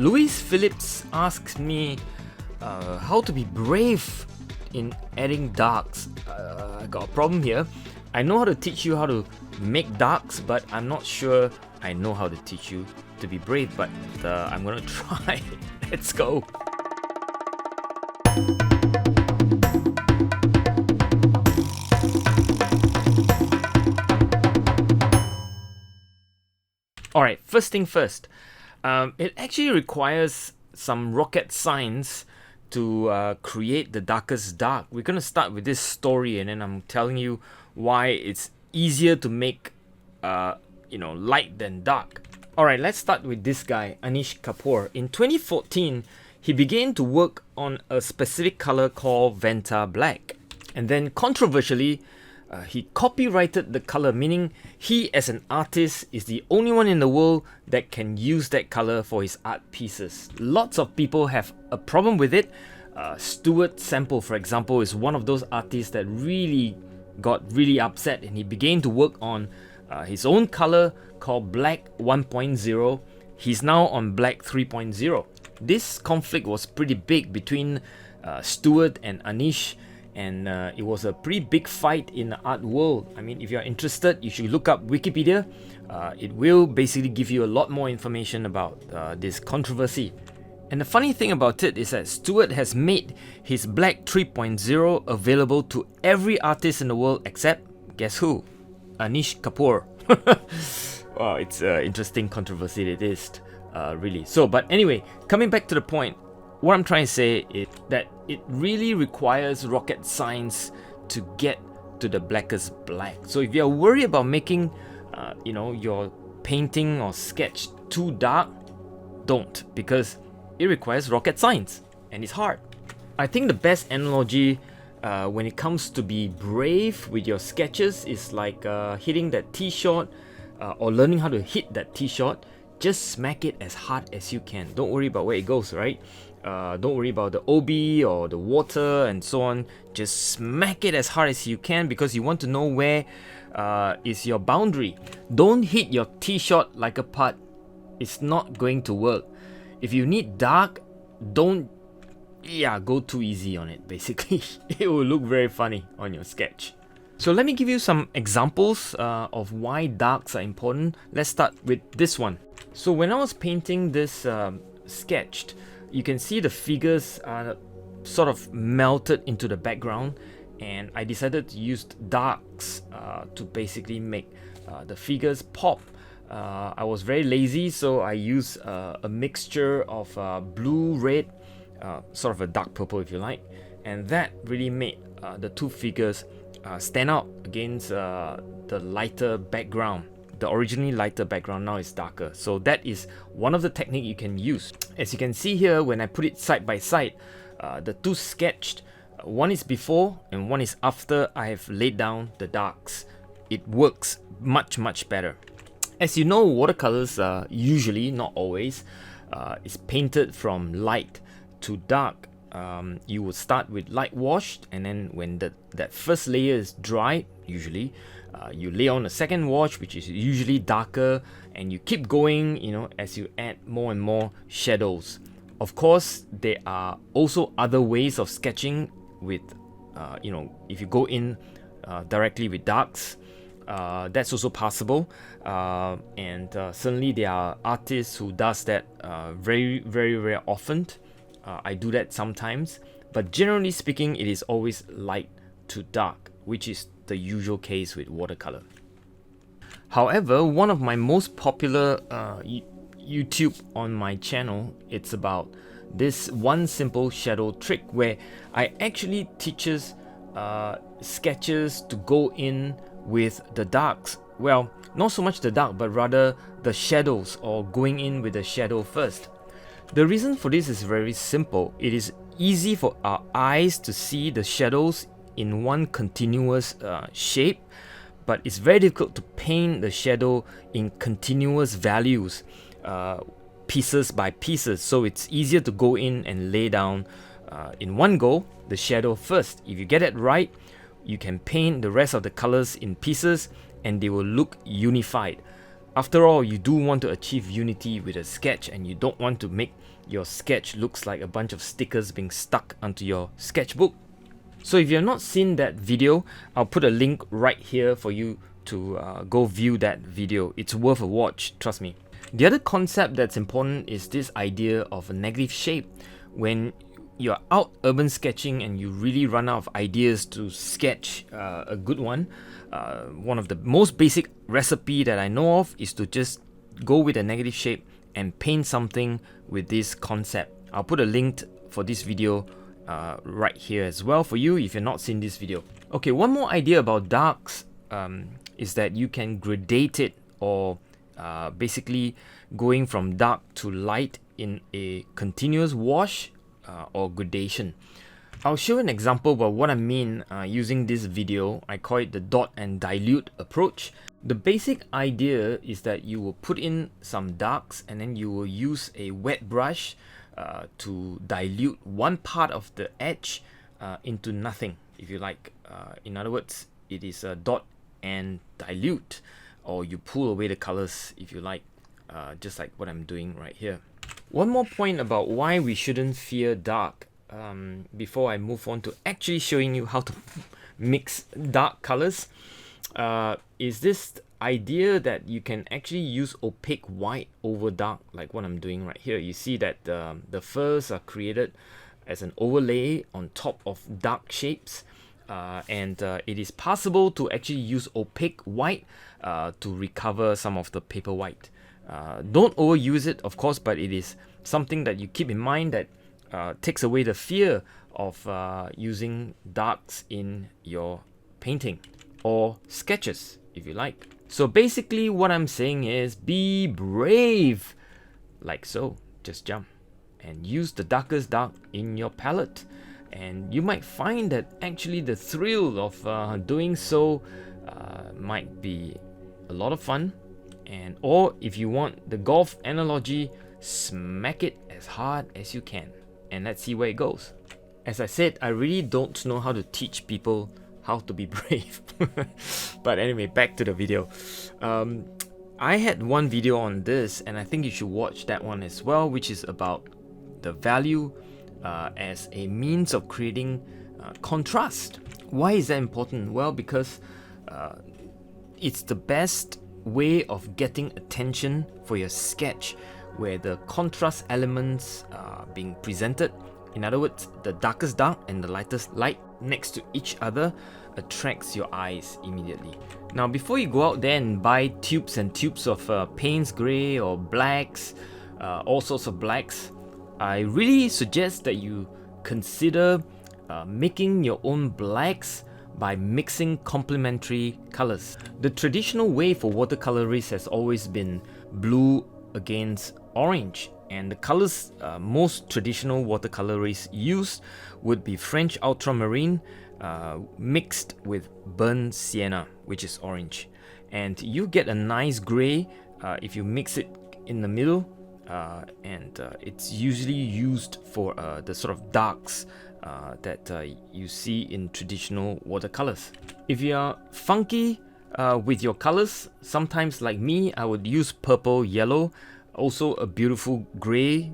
Louise Phillips asks me how to be brave in adding darks. I got a problem here. I know how to teach you how to make darks, but I'm not sure I know how to teach you to be brave, but I'm gonna try. Let's go. Alright, first thing first. It actually requires some rocket science to create the darkest dark. We're gonna start with this story, and then I'm telling you why it's easier to make light than dark. Alright, let's start with this guy, Anish Kapoor. In 2014, he began to work on a specific color called Vanta Black. And then controversially, he copyrighted the color, meaning he as an artist is the only one in the world that can use that color for his art pieces. Lots of people have a problem with it. Stuart Semple, for example, is one of those artists that got really upset, and he began to work on his own color called Black 1.0. He's now on Black 3.0. This conflict was pretty big between Stuart and Anish, and it was a pretty big fight in the art world. I mean, if you're interested, you should look up Wikipedia. It will basically give you a lot more information about this controversy. And the funny thing about it is that Stuart has made his Black 3.0 available to every artist in the world except, guess who? Anish Kapoor. Wow, it's an interesting controversy it is, really. So, but anyway, coming back to the point, what I'm trying to say is that it really requires rocket science to get to the blackest black. So if you're worried about making, your painting or sketch too dark, don't, because it requires rocket science and it's hard. I think the best analogy when it comes to be brave with your sketches is like hitting that tee shot or learning how to hit that tee shot. Just smack it as hard as you can. Don't worry about where it goes, right? Don't worry about the OB or the water and so on. Just smack it as hard as you can because you want to know where is your boundary. Don't hit your tee shot like a putt. It's not going to work. If you need dark, don't go too easy on it, basically. It will look very funny on your sketch. So let me give you some examples of why darks are important. Let's start with this one. So when I was painting this sketch, you can see the figures are sort of melted into the background, and I decided to use darks to basically make the figures pop. I was very lazy, so I used a mixture of blue, red, sort of a dark purple if you like, and that really made the two figures stand out against the lighter background. The originally lighter background now is darker. So that is one of the techniques you can use. As you can see here, when I put it side by side, the two sketched, one is before and one is after I have laid down the darks. It works much better. As you know, watercolors usually, not always, is painted from light to dark. You would start with light washed, and then when that first layer is dry, usually, you lay on a second wash, which is usually darker, and you keep going, as you add more and more shadows. Of course, there are also other ways of sketching with, if you go in directly with darks, that's also possible. And certainly there are artists who does that very often. I do that sometimes, but generally speaking, it is always light to dark, which is the usual case with watercolor. However, one of my most popular YouTube on my channel, it's about this one simple shadow trick where I actually teaches sketches to go in with the darks. Well, not so much the dark, but rather the shadows, or going in with the shadow first. The reason for this is very simple. It is easy for our eyes to see the shadows in one continuous shape, but it's very difficult to paint the shadow in continuous values, pieces by pieces. So it's easier to go in and lay down in one go the shadow first. If you get it right, you can paint the rest of the colors in pieces and they will look unified. After all, you do want to achieve unity with a sketch, and you don't want to make your sketch looks like a bunch of stickers being stuck onto your sketchbook. So if you have not seen that video, I'll put a link right here for you to go view that video. It's worth a watch, trust me. The other concept that's important is this idea of a negative shape. When you're out urban sketching and you really run out of ideas to sketch a good one of the most basic recipe that I know of is to just go with a negative shape and paint something with this concept. I'll put a link for this video right here as well for you if you've not seen this video. Okay, one more idea about darks is that you can gradate it, or basically going from dark to light in a continuous wash or gradation. I'll show an example about what I mean using this video. I call it the dot and dilute approach. The basic idea is that you will put in some darks and then you will use a wet brush to dilute one part of the edge into nothing, if you like. In other words, it is a dot and dilute, or you pull away the colors if you like, just like what I'm doing right here. One more point about why we shouldn't fear dark before I move on to actually showing you how to mix dark colors is this idea that you can actually use opaque white over dark, like what I'm doing right here. You see that the furs are created as an overlay on top of dark shapes, and it is possible to actually use opaque white to recover some of the paper white. Don't overuse it, of course, but it is something that you keep in mind that takes away the fear of using darks in your painting or sketches, if you like. So basically what I'm saying is be brave, like so. Just jump and use the darkest dark in your palette, and you might find that actually the thrill of doing so might be a lot of fun. And or if you want the golf analogy, smack it as hard as you can and let's see where it goes. As I said, I really don't know how to teach people how to be brave. But anyway, back to the video. I had one video on this and I think you should watch that one as well, which is about the value as a means of creating contrast. Why is that important? Well, because it's the best way of getting attention for your sketch, where the contrast elements are being presented. In other words, the darkest dark and the lightest light next to each other attracts your eyes immediately. Now, before you go out there and buy tubes and tubes of Payne's grey or blacks, all sorts of blacks, I really suggest that you consider making your own blacks by mixing complementary colors. The traditional way for watercolorists has always been blue against orange, and the colors most traditional watercolorists use would be French ultramarine mixed with burnt sienna, which is orange, and you get a nice gray if you mix it in the middle, and it's usually used for the sort of darks that you see in traditional watercolors. If you are funky with your colors, sometimes like me, I would use purple, yellow. Also a beautiful gray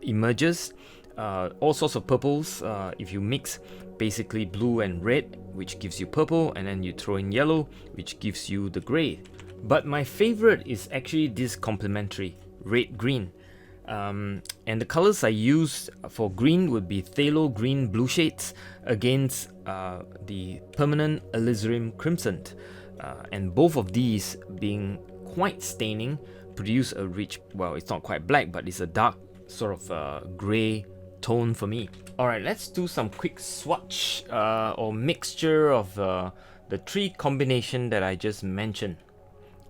emerges, all sorts of purples. If you mix basically blue and red, which gives you purple, and then you throw in yellow, which gives you the gray. But my favorite is actually this complementary red green. And the colors I use for green would be phthalo green blue shades against the permanent alizarin crimson, and both of these being quite staining produce a rich, well, it's not quite black, but it's a dark sort of gray tone for me. Alright, let's do some quick swatch or mixture of the three combination that I just mentioned.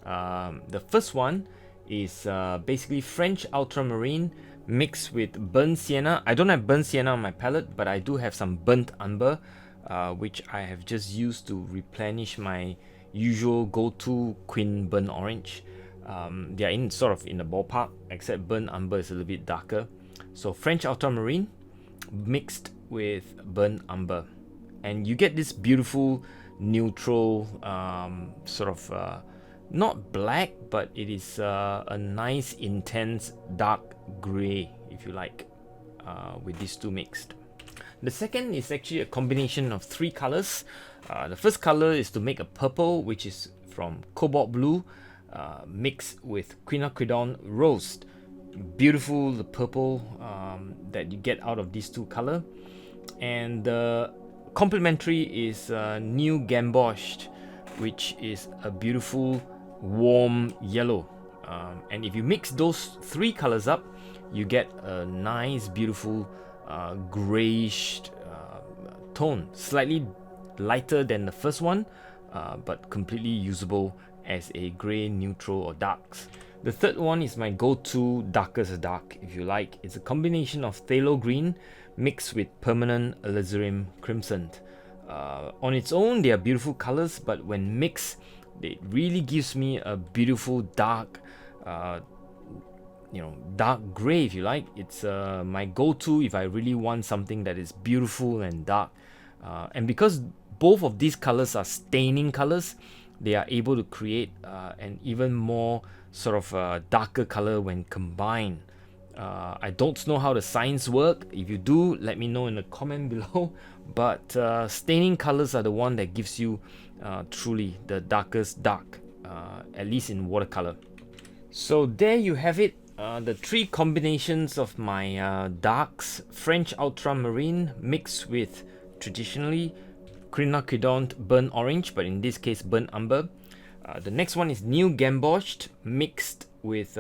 The first one is basically French ultramarine mixed with burnt sienna. I don't have burnt sienna on my palette, but I do have some burnt umber, which I have just used to replenish my usual go-to quin burnt orange. They are in sort of in the ballpark, except burnt umber is a little bit darker. So French ultramarine mixed with burnt umber, and you get this beautiful neutral sort of not black, but it is a nice intense dark gray, if you like, with these two mixed. The second is actually a combination of three colors. The first color is to make a purple, which is from cobalt blue mixed with quinacridone rose. Beautiful, the purple that you get out of these two color. And the complementary is new gamboshed, which is a beautiful warm yellow. And if you mix those three colors up, you get a nice beautiful grayish tone, slightly lighter than the first one, but completely usable as a gray, neutral, or darks. The third one is my go-to darkest dark, if you like. It's a combination of phthalo green mixed with permanent alizarin crimson. On its own, they are beautiful colors, but when mixed, it really gives me a beautiful dark, dark gray, if you like. It's my go-to if I really want something that is beautiful and dark. And because both of these colors are staining colors, they are able to create an even more sort of darker color when combined. I don't know how the science work. If you do, let me know in the comment below. But staining colors are the one that gives you truly the darkest dark, at least in watercolor. So there you have it. The three combinations of my darks: French ultramarine mixed with traditionally quinacridone burnt orange, but in this case burnt umber. The next one is new gamboshed mixed with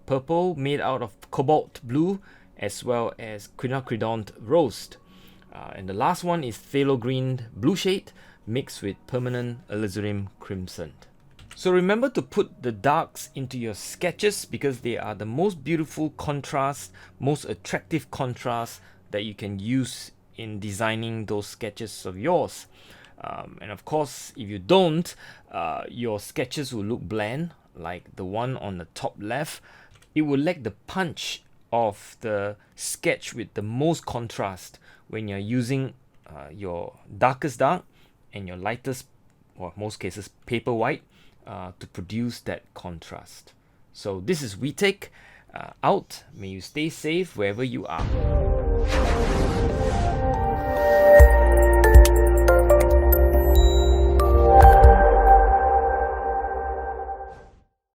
purple made out of cobalt blue as well as quinacridone rose. And the last one is phthalo green blue shade mixed with permanent alizarin crimson. So remember to put the darks into your sketches because they are the most beautiful contrast, most attractive contrast that you can use in designing those sketches of yours. And of course, if you don't, your sketches will look bland, like the one on the top left. It will lack the punch of the sketch with the most contrast when you're using your darkest dark and your lightest, or most cases, paper white to produce that contrast. So this is Whee Teck out. May you stay safe wherever you are.